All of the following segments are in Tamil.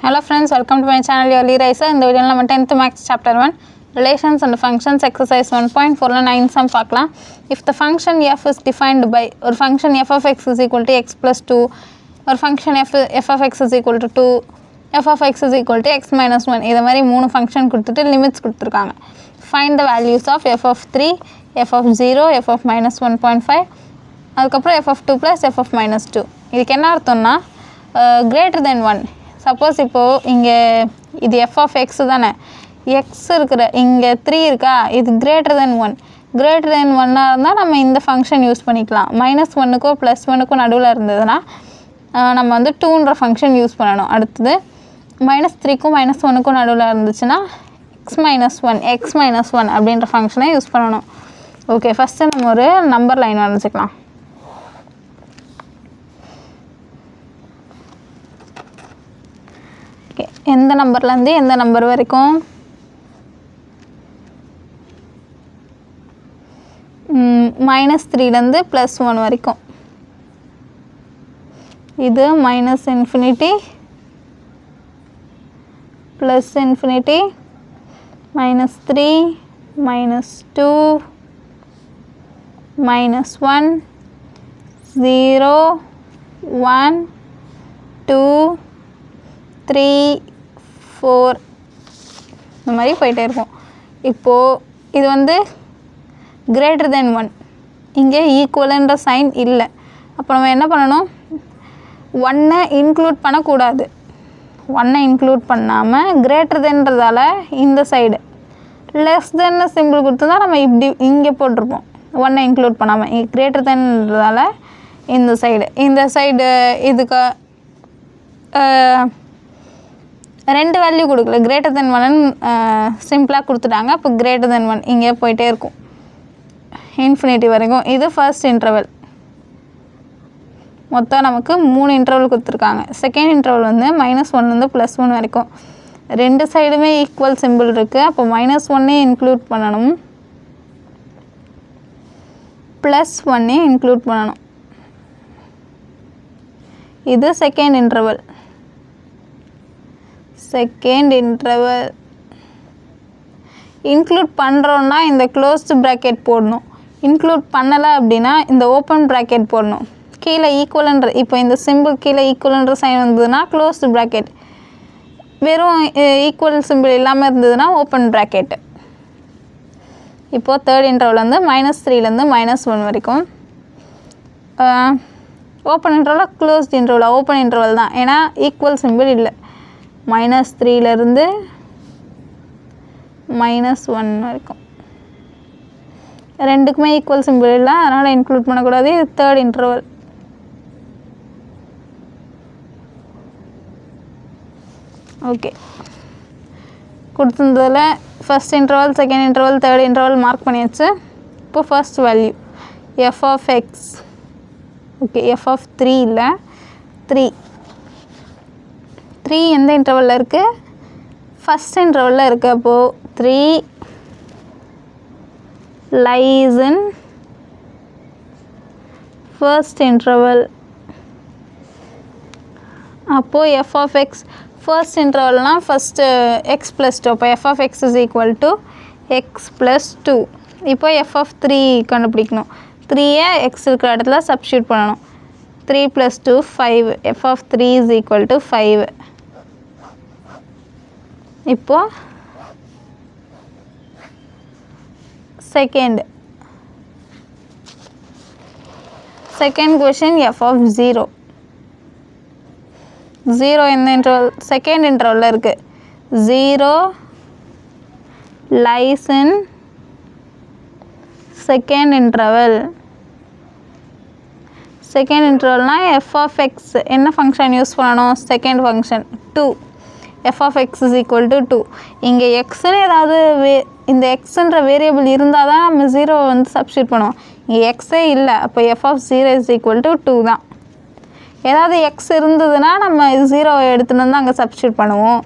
Hello friends, welcome to my channel Early Riser. இந்த வீடியோல நம்ம 10th Maths Chapter 1 Relations and Functions Exercise 1.4ல 9 sum பார்க்கலாம். If the function f is defined by ஒரு function f of x is equal to x plus 2, ஒரு function f of x is equal to 2, f of x is equal to x minus 1, இது மாதிரி மூணு function கொடுத்துட்டு limits கொடுத்துருக்காங்க. Find the values of f of 3, f of 0, f of minus 1.5, அதுக்கப்புறம் f of 2 plus f of minus 2. இதுக்கு என்ன அர்த்தம்னா greater than 1. சப்போஸ் இப்போது இங்கே இது f of x தானே, எக்ஸ் இருக்கிற இங்கே 3 இருக்கா, இது கிரேட்டர் தென் 1 இருந்தால் நம்ம இந்த ஃபங்க்ஷன் யூஸ் பண்ணிக்கலாம். மைனஸ் 1க்கோ ப்ளஸ் 1க்கோ நடுவில் இருந்ததுன்னா நம்ம வந்து 2ன்ற ஃபங்க்ஷன் யூஸ் பண்ணணும். அடுத்தது மைனஸ் 3க்கும் மைனஸ் 1க்கும் நடுவில் இருந்துச்சுன்னா x minus 1 அப்படின்ற ஃபங்க்ஷனை யூஸ் பண்ணணும். ஓகே, ஃபஸ்ட்டு நம்ம ஒரு நம்பர் லைன் வரைஞ்சிக்கலாம். எந்த நம்பர்லேருந்து எந்த நம்பர் வரைக்கும்? மைனஸ் 3லேருந்து ப்ளஸ் 1 வரைக்கும். இது minus infinity, plus infinity, minus 3, minus 2, minus 1, 0, 1, 2, 3, 4 இந்த மாதிரி போயிட்டே இருக்கும். இப்போது இது வந்து கிரேட்டர் தென் 1, இங்கே ஈக்குவலுன்ற சைன் இல்லை. அப்போ நம்ம என்ன பண்ணணும், 1 இன்க்ளூட் பண்ணக்கூடாது. 1 இன்க்ளூட் பண்ணாமல் கிரேட்டர் தென்றதால இந்த சைடு லெஸ் தென் சிம்பிள் கொடுத்துருந்தா நம்ம இப்படி இங்கே போட்டிருப்போம். 1 இன்க்ளூட் பண்ணாமல் கிரேட்டர் தென்றதால இந்த சைடு இதுக்கு ரெண்டு வேல்யூ கொடுக்கல, கிரேட்டர் தென் 1 சிம்பிளாக கொடுத்துட்டாங்க. அப்போ கிரேட்டர் தென் 1 இங்கே போயிட்டே இருக்கும் இன்ஃபினிட்டி வரைக்கும். இது ஃபர்ஸ்ட் இன்டர்வல். மொத்தம் நமக்கு 3 இன்டர்வல் கொடுத்துருக்காங்க. செகண்ட் இன்டர்வல் வந்து மைனஸ் 1லேருந்து ப்ளஸ் 1 வரைக்கும். ரெண்டு சைடுமே ஈக்குவல் சிம்பிள் இருக்குது. அப்போ மைனஸ் 1 இன்க்ளூட் பண்ணணும், ப்ளஸ் 1 இன்க்ளூட் பண்ணணும். இது செகண்ட் இன்டர்வல். இன்க்ளூட் பண்ணுறோன்னா இந்த க்ளோஸ்டு ப்ராக்கெட் போடணும். இன்க்ளூட் பண்ணலை அப்படின்னா இந்த ஓப்பன் ப்ராக்கெட் போடணும். கீழே ஈக்குவலன்ற இப்போ இந்த சிம்பிள் கீழே ஈக்குவலன்ற சைன் வந்ததுன்னா க்ளோஸ்டு ப்ராக்கெட், வெறும் ஈக்குவல் சிம்பிள் இல்லாமல் இருந்ததுன்னா ஓப்பன் ப்ராக்கெட்டு. இப்போது தேர்ட் இன்டர்வல் வந்து மைனஸ் 3லேருந்து மைனஸ் 1 வரைக்கும். ஓப்பன் இன்டர்வலாக க்ளோஸ்ட் இன்டர்வலாக? ஓப்பன் இன்டர்வல் தான், ஏன்னா ஈக்குவல் சிம்பிள் இல்லை. மைனஸ் 3லேருந்து மைனஸ் 1 வரைக்கும் ரெண்டுக்குமே ஈக்குவல் சிம்பிள் இல்லை, அதனால் இன்க்ளூட் பண்ணக்கூடாது. இது தேர்ட் இன்டர்வல். ஓகே, கொடுத்துருந்ததில் first interval, second interval, third interval mark பண்ணியாச்சு. இப்போ first value f of x. Okay, f of 3 இல்லை, 3 எந்த இன்டர்வலில் இருக்குது? ஃபஸ்ட் இன்டர்வலில் இருக்குது. அப்போது 3 lies in first interval. அப்போது f of x ஃபர்ஸ்ட் இன்டர்வல்னால் ஃபஸ்ட்டு x plus 2. அப்போ f of x is equal to x plus 2. இப்போ f of 3 கண்டுபிடிக்கணும். 3யை x இருக்கிற இடத்துல சப்ஸ்டியூட் பண்ணணும். 3 plus 2 5. f of 3 is equal to 5. இப்போது செகண்ட் கொஷின் f of 0. எந்த இன்டர்வல்? செகண்ட் இன்டர்வலில் இருக்குது. 0 lies in second interval. Second இன்டர்வல்னால் f of x என்ன ஃபங்க்ஷன் யூஸ் பண்ணணும்? Second function 2. f of x is equal to 2. இங்கே எக்ஸ்ன்னு ஏதாவது இந்த எக்ஸுன்ற வேரியபிள் இருந்தால் தான் நம்ம 0 வந்து சப்ஸ்டியூட் பண்ணுவோம். இங்கே எக்ஸே இல்லை, அப்போ f of 0 is equal to 2 தான். ஏதாவது எக்ஸ் இருந்ததுன்னா நம்ம 0 எடுத்துகிட்டு வந்து அங்கே சப்ஸ்டியூட் பண்ணுவோம்.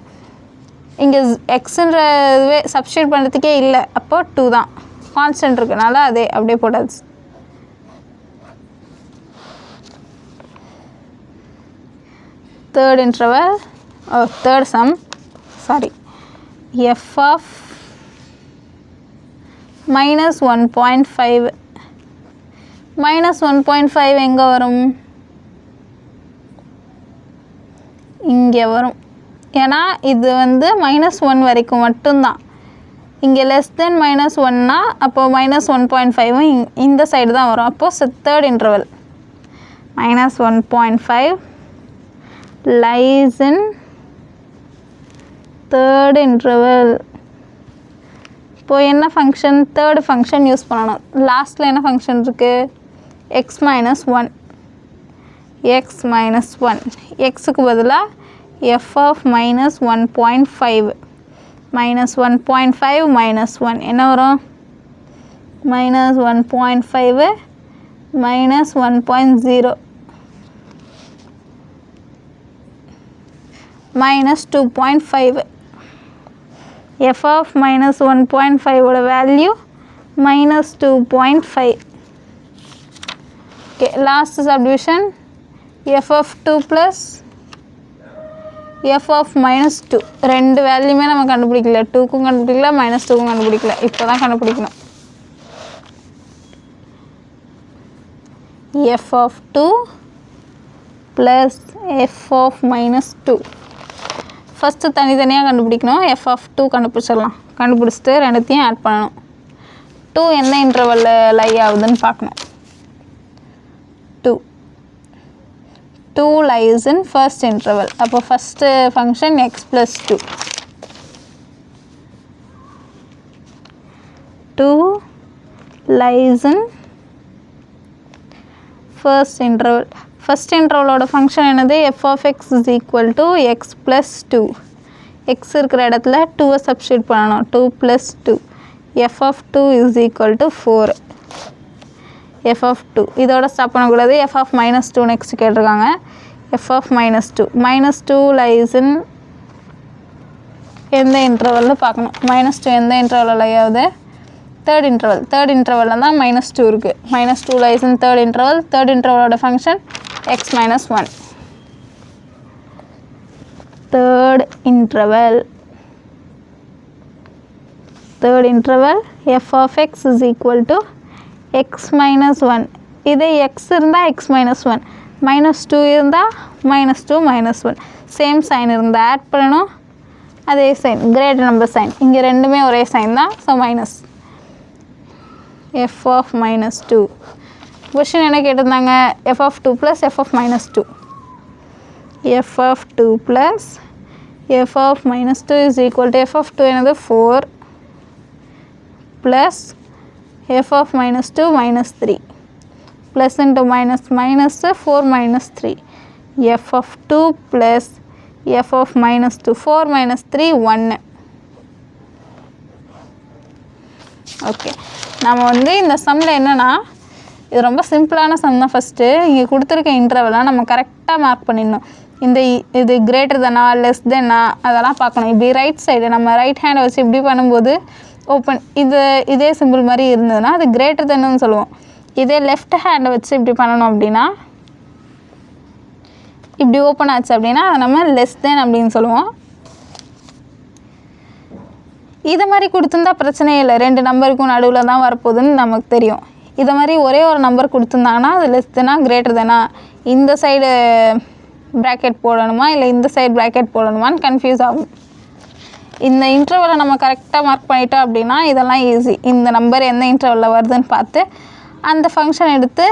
இங்கே எக்ஸுன்ற இதுவே சப்ஸ்டியூட் பண்ணுறதுக்கே இல்லை, அப்போ 2 தான். கான்ஸ்டன்ட் இருக்கனால அதே அப்படியே போட்டாச்சு. third interval third sum, sorry, f of minus 1.5 minus 1.5 எங்கே வரும், இங்கே வரும். ஏன்னா இது வந்து -1 வரைக்கும் மட்டும்தான். இங்கே லெஸ் தென் -1னா அப்போது -1.5 இந்த சைடு தான் வரும். அப்போது third interval -1.5 lies in third interval. இப்போ என்ன ஃபங்க்ஷன், தேர்டு ஃபங்க்ஷன் யூஸ் பண்ணணும். லாஸ்ட்டில் என்ன ஃபங்க்ஷன் இருக்குது, x minus 1 எக்ஸுக்கு பதிலாக f of minus 1.5 minus 1 என்ன வரும், -1.5 minus 1.0 minus 2.5. f of minus 1.5 ஓட value -2.5. okay, last subdivision f of 2 plus f of minus 2 ரெண்டு வேல்யூமே நம்ம கண்டுபிடிக்கல, 2க்கும் கண்டுபிடிக்கல -2க்கும் கண்டுபிடிக்கல, இப்போ தான் கண்டுபிடிக்கணும். f of 2 plus f of minus 2 first தனித்தனியாக கண்டுபிடிக்கணும். f of 2 கண்டுபிடிச்சிடலாம். கண்டுபிடிச்சிட்டு ரெண்டுத்தையும் ஆட் பண்ணணும். 2 எந்த இன்டர்வலில் லை ஆகுதுன்னு பார்க்கணும். 2 lies in first interval. அப்போ first function x plus 2. 2 lies in first interval. First இன்டர்வலோட ஃபங்க்ஷன் என்னது, f of x is equal to x plus 2. x இருக்கிற இடத்துல 2வை சப்ஸ்டியூட் பண்ணணும். 2 plus 2 f of 2 is equal to 4. f of 2 இதோட ஸ்டாப் பண்ணக்கூடாது. f of minus 2 நெக்ஸ்ட் கேட்டிருக்காங்க. f of minus 2 lies in எந்த இன்டர்வலில் பார்க்கணும். -2 எந்த இன்டர்வலில் லை ஆகுது, தேர்ட் இன்டர்வலில் தான் -2 இருக்குது. -2 lies in தேர்ட் இன்டர்வலோட function x minus 1. Third interval f of x is equal to x minus 1. இதே x இருந்தால் x minus 1, -2 இருந்தால் -2 -1. சேம் சைன் இருந்தால் ஆட் பண்ணணும். அதே சைன், கிரேட் நம்பர் சைன், இங்கே ரெண்டுமே ஒரே சைன் தான். So minus f of minus 2. Question என்ன கேட்டிருந்தாங்க, f of 2 plus f of minus 2. f of 2 plus f of minus 2 is equal to f of 2 என்னது 4 plus f of minus 2 minus 3. plus into minus 4 minus 3. f of 2 plus f of minus 2, 4 minus 3 1. Okay, நம்ம வந்து இந்த சம்மில் என்னென்னா, இது ரொம்ப சிம்பிளான சம் தான். ஃபஸ்ட்டு இங்கே கொடுத்துருக்க இன்டர்வலாக நம்ம கரெக்டாக மார்க் பண்ணிடணும். இது கிரேட்டர் தானா லெஸ் தென்னா அதெல்லாம் பார்க்கணும். இப்படி ரைட் சைடு நம்ம ரைட் ஹேண்டை வச்சு இப்படி பண்ணும்போது ஓப்பன், இதே சிம்பிள் மாதிரி இருந்ததுன்னா அது கிரேட்டர் தென்னு சொல்லுவோம். இதே லெஃப்ட் ஹேண்டை வச்சு இப்படி பண்ணணும் அப்படின்னா, இப்படி ஓப்பன் ஆச்சு அப்படின்னா அதை நம்ம லெஸ் தென் அப்படின்னு சொல்லுவோம். இதை மாதிரி கொடுத்துருந்தா பிரச்சனையே இல்லை, ரெண்டு நம்பருக்கும் நடுவில் தான் வரப்போகுதுன்னு நமக்கு தெரியும். இதை மாதிரி ஒரே ஒரு நம்பர் கொடுத்துருந்தாங்கன்னா அது லெஸ் தெனா கிரேட்டர் தெனா, இந்த சைடு ப்ராக்கெட் போடணுமா இல்லை இந்த சைடு ப்ராக்கெட் போடணுமான்னு கன்ஃபியூஸ் ஆகும். இந்த இன்டர்வலை நம்ம கரெக்டாக மார்க் பண்ணிட்டோம் அப்படின்னா இதெல்லாம் ஈஸி. இந்த நம்பர் எந்த இன்டர்வலில் வருதுன்னு பார்த்து அந்த ஃபங்க்ஷன் எடுத்து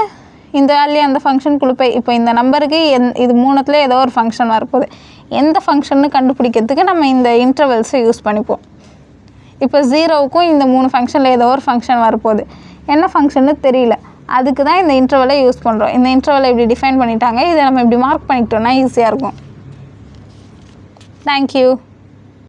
இந்த வேல்யூ அந்த ஃபங்க்ஷன் கொடுப்பேன். இப்போ இந்த நம்பருக்கு இது மூணுத்தில் ஏதோ ஒரு ஃபங்க்ஷன் வரப்போகுது, எந்த ஃபங்க்ஷன்னு கண்டுபிடிக்கிறதுக்கு நம்ம இந்த இன்டர்வல்ஸை யூஸ் பண்ணிப்போம். இப்போ 0க்கும் இந்த 3 ஃபங்க்ஷனில் ஏதோ ஒரு ஃபங்க்ஷன் வரப்போகுது, என்ன ஃபங்க்ஷன்னு தெரியல, அதுக்கு தான் இந்த இன்டர்வலை யூஸ் பண்ணுறோம். இந்த இன்டர்வலை இப்படி டிஃபைன் பண்ணிட்டாங்க, இதை நம்ம இப்படி மார்க் பண்ணிக்கிட்டோம்னா ஈஸியாக இருக்கும். தேங்க்யூ.